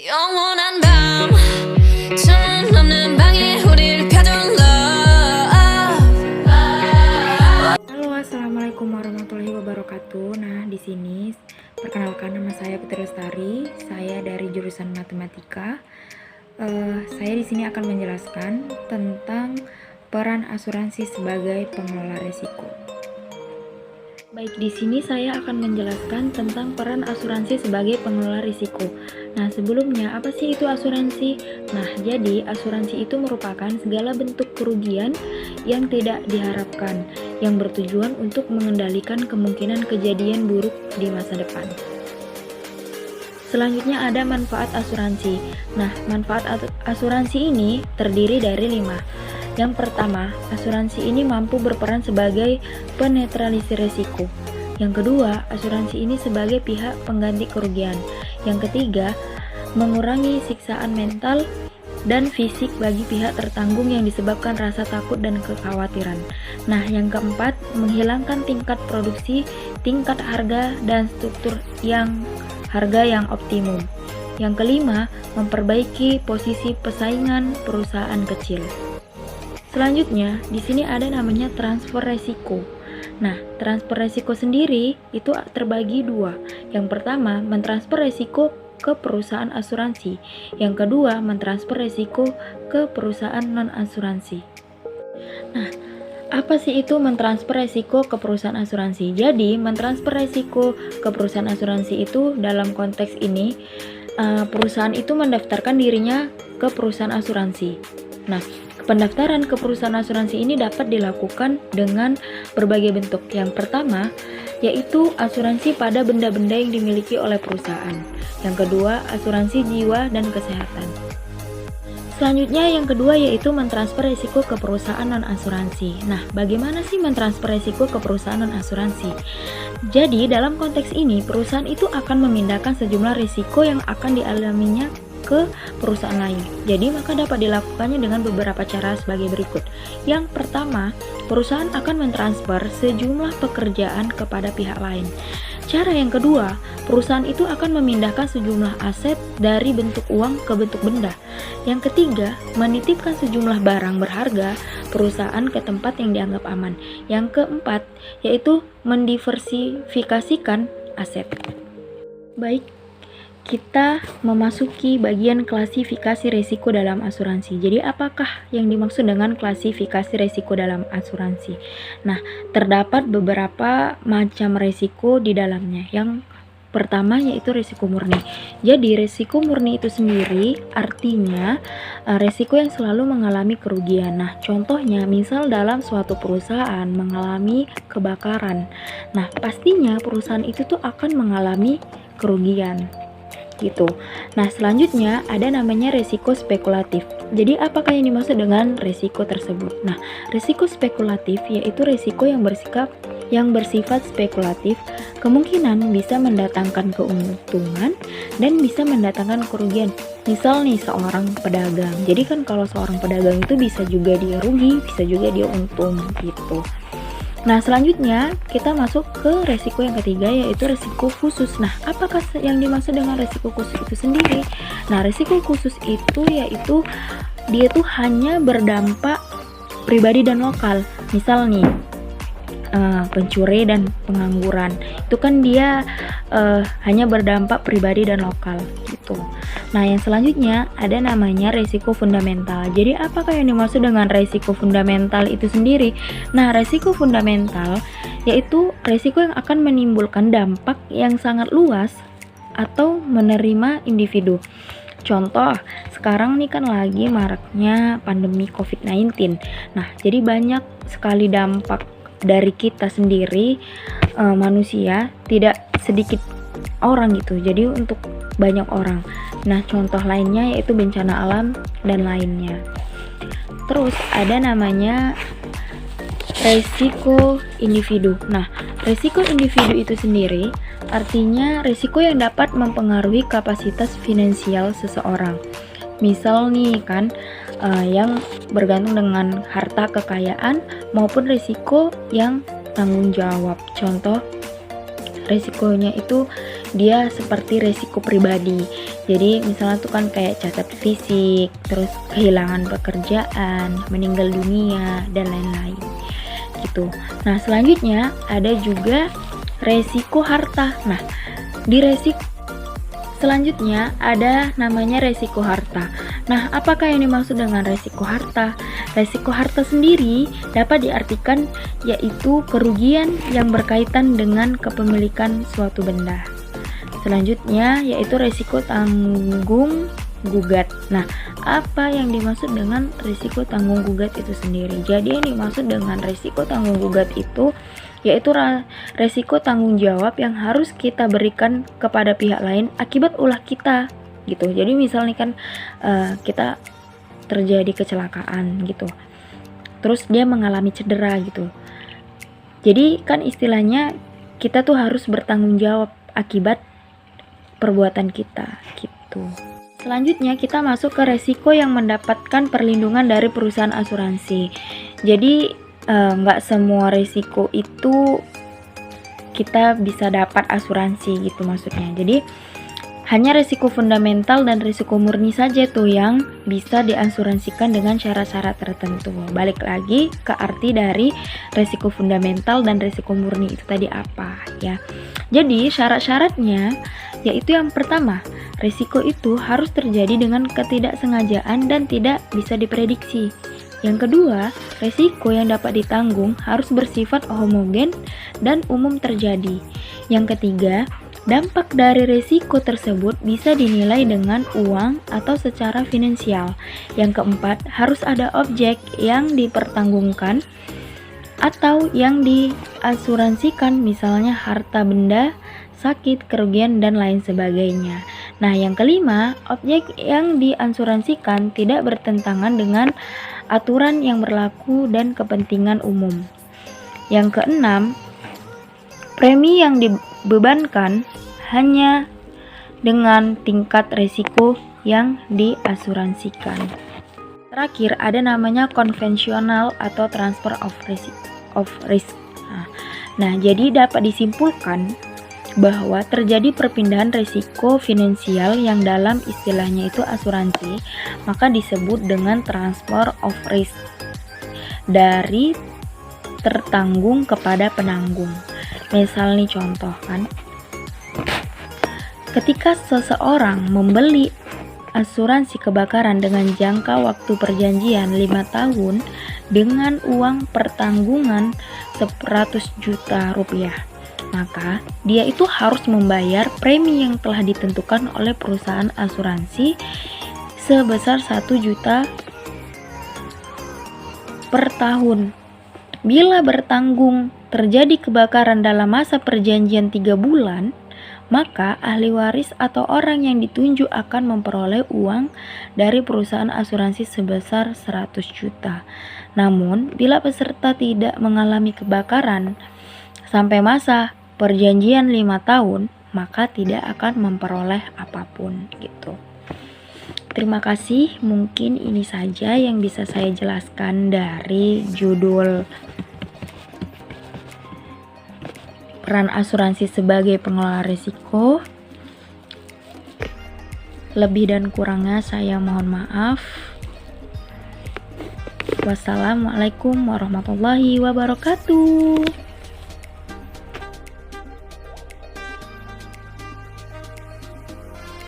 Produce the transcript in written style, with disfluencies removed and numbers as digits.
영원한 밤 천은 없는 방에 우릴 가둔 love. Halo, assalamualaikum warahmatullahi wabarakatuh. Nah, di sini perkenalkan, nama saya Putri Lestari. Saya dari jurusan matematika. Saya di sini akan menjelaskan tentang peran asuransi sebagai pengelola risiko. Baik, di sini saya akan menjelaskan tentang peran asuransi sebagai pengelola risiko. Nah, sebelumnya apa sih itu asuransi? Nah, jadi asuransi itu merupakan segala bentuk kerugian yang tidak diharapkan, yang bertujuan untuk mengendalikan kemungkinan kejadian buruk di masa depan. Selanjutnya ada manfaat asuransi. Nah, manfaat asuransi ini terdiri dari 5. Yang pertama, asuransi ini mampu berperan sebagai penetralisir risiko. Yang kedua, asuransi ini sebagai pihak pengganti kerugian. Yang ketiga, mengurangi siksaan mental dan fisik bagi pihak tertanggung yang disebabkan rasa takut dan kekhawatiran. Nah, yang keempat, menghilangkan tingkat produksi, tingkat harga, dan struktur harga yang optimum. Yang kelima, memperbaiki posisi persaingan perusahaan kecil. Selanjutnya, di sini ada namanya transfer resiko. Nah, transfer resiko sendiri itu terbagi 2. Yang pertama, mentransfer resiko ke perusahaan asuransi. Yang kedua, mentransfer resiko ke perusahaan non-asuransi. Nah, apa sih itu mentransfer resiko ke perusahaan asuransi? Jadi, mentransfer resiko ke perusahaan asuransi itu dalam konteks ini, perusahaan itu mendaftarkan dirinya ke perusahaan asuransi. Nah, pendaftaran ke perusahaan asuransi ini dapat dilakukan dengan berbagai bentuk. Yang pertama, yaitu asuransi pada benda-benda yang dimiliki oleh perusahaan. Yang kedua, asuransi jiwa dan kesehatan. Selanjutnya, yang kedua yaitu mentransfer risiko ke perusahaan non-asuransi. Nah, bagaimana sih mentransfer risiko ke perusahaan non-asuransi? Jadi, dalam konteks ini, perusahaan itu akan memindahkan sejumlah risiko yang akan dialaminya ke perusahaan lain. Jadi maka dapat dilakukannya dengan beberapa cara sebagai berikut. Yang pertama, perusahaan akan mentransfer sejumlah pekerjaan kepada pihak lain. Cara yang kedua, perusahaan itu akan memindahkan sejumlah aset dari bentuk uang ke bentuk benda. Yang ketiga, menitipkan sejumlah barang berharga perusahaan ke tempat yang dianggap aman. Yang keempat, yaitu mendiversifikasikan aset. Baik, kita memasuki bagian klasifikasi risiko dalam asuransi. Jadi apakah yang dimaksud dengan klasifikasi risiko dalam asuransi? Nah, terdapat beberapa macam risiko di dalamnya. Yang pertama yaitu risiko murni. Jadi risiko murni itu sendiri artinya risiko yang selalu mengalami kerugian. Nah, contohnya misal dalam suatu perusahaan mengalami kebakaran. Nah, pastinya perusahaan itu tuh akan mengalami kerugian gitu. Nah, selanjutnya ada namanya risiko spekulatif. Jadi apakah yang dimaksud dengan risiko tersebut? Nah, risiko spekulatif yaitu risiko yang bersifat spekulatif, kemungkinan bisa mendatangkan keuntungan dan bisa mendatangkan kerugian. Misal nih seorang pedagang. Jadi kan kalau seorang pedagang itu bisa juga dia rugi, bisa juga dia untung gitu. Nah, selanjutnya kita masuk ke resiko yang ketiga yaitu resiko khusus. Nah, apakah yang dimaksud dengan resiko khusus itu sendiri? Nah, resiko khusus itu yaitu dia tuh hanya berdampak pribadi dan lokal. Misal nih, pencuri dan pengangguran. Itu kan dia hanya berdampak pribadi dan lokal gitu. Nah, yang selanjutnya ada namanya resiko fundamental. Jadi apakah yang dimaksud dengan resiko fundamental itu sendiri? Nah, resiko fundamental yaitu resiko yang akan menimbulkan dampak yang sangat luas atau menerima individu. Contoh, sekarang nih kan lagi maraknya pandemi COVID-19. Nah, jadi banyak sekali dampak dari kita sendiri, manusia, tidak sedikit orang gitu. Jadi untuk banyak orang. Nah, contoh lainnya yaitu bencana alam dan lainnya. Terus ada namanya resiko individu. Nah, resiko individu itu sendiri artinya risiko yang dapat mempengaruhi kapasitas finansial seseorang. Misal nih kan, yang bergantung dengan harta kekayaan maupun risiko yang tanggung jawab. Contoh, risikonya itu dia seperti resiko pribadi. Jadi misalnya tuh kan kayak cacat fisik, terus kehilangan pekerjaan, meninggal dunia, dan lain-lain gitu. Nah, selanjutnya ada juga resiko harta. Nah, di resiko selanjutnya ada namanya resiko harta. Nah, apakah yang dimaksud dengan resiko harta? Resiko harta sendiri dapat diartikan yaitu kerugian yang berkaitan dengan kepemilikan suatu benda. Selanjutnya yaitu resiko tanggung gugat. Nah, apa yang dimaksud dengan risiko tanggung gugat itu sendiri? Jadi yang dimaksud dengan risiko tanggung gugat itu yaitu resiko tanggung jawab yang harus kita berikan kepada pihak lain akibat ulah kita gitu. Jadi misalnya kan kita terjadi kecelakaan gitu, terus dia mengalami cedera gitu. Jadi kan istilahnya kita tuh harus bertanggung jawab akibat perbuatan kita gitu. Selanjutnya kita masuk ke resiko yang mendapatkan perlindungan dari perusahaan asuransi. Jadi nggak semua resiko itu kita bisa dapat asuransi gitu maksudnya. Jadi hanya resiko fundamental dan resiko murni saja tuh yang bisa diasuransikan dengan syarat-syarat tertentu. Balik lagi ke arti dari resiko fundamental dan resiko murni itu tadi apa ya. Jadi syarat-syaratnya yaitu yang pertama, resiko itu harus terjadi dengan ketidaksengajaan dan tidak bisa diprediksi. Yang kedua, resiko yang dapat ditanggung harus bersifat homogen dan umum terjadi. Yang ketiga, dampak dari resiko tersebut bisa dinilai dengan uang atau secara finansial. Yang keempat, harus ada objek yang dipertanggungkan atau yang diasuransikan, misalnya harta benda, sakit, kerugian, dan lain sebagainya. Nah, yang kelima, objek yang diasuransikan tidak bertentangan dengan aturan yang berlaku dan kepentingan umum. Yang keenam, premi yang dibebankan hanya dengan tingkat risiko yang diasuransikan. Terakhir, ada namanya konvensional atau transfer of risk. Nah, jadi dapat disimpulkan bahwa terjadi perpindahan risiko finansial yang dalam istilahnya itu asuransi, maka disebut dengan transfer of risk dari tertanggung kepada penanggung. Misal nih contoh kan, ketika seseorang membeli asuransi kebakaran dengan jangka waktu perjanjian 5 tahun dengan uang pertanggungan 100 juta rupiah, maka dia itu harus membayar premi yang telah ditentukan oleh perusahaan asuransi sebesar 1 juta per tahun. Bila bertanggung terjadi kebakaran dalam masa perjanjian 3 bulan, maka ahli waris atau orang yang ditunjuk akan memperoleh uang dari perusahaan asuransi sebesar 100 juta. Namun, bila peserta tidak mengalami kebakaran sampai masa perjanjian 5 tahun, maka tidak akan memperoleh apapun gitu. Terima kasih, mungkin ini saja yang bisa saya jelaskan dari judul peran asuransi sebagai pengelola risiko. Lebih dan kurangnya saya mohon maaf. Wassalamualaikum warahmatullahi wabarakatuh.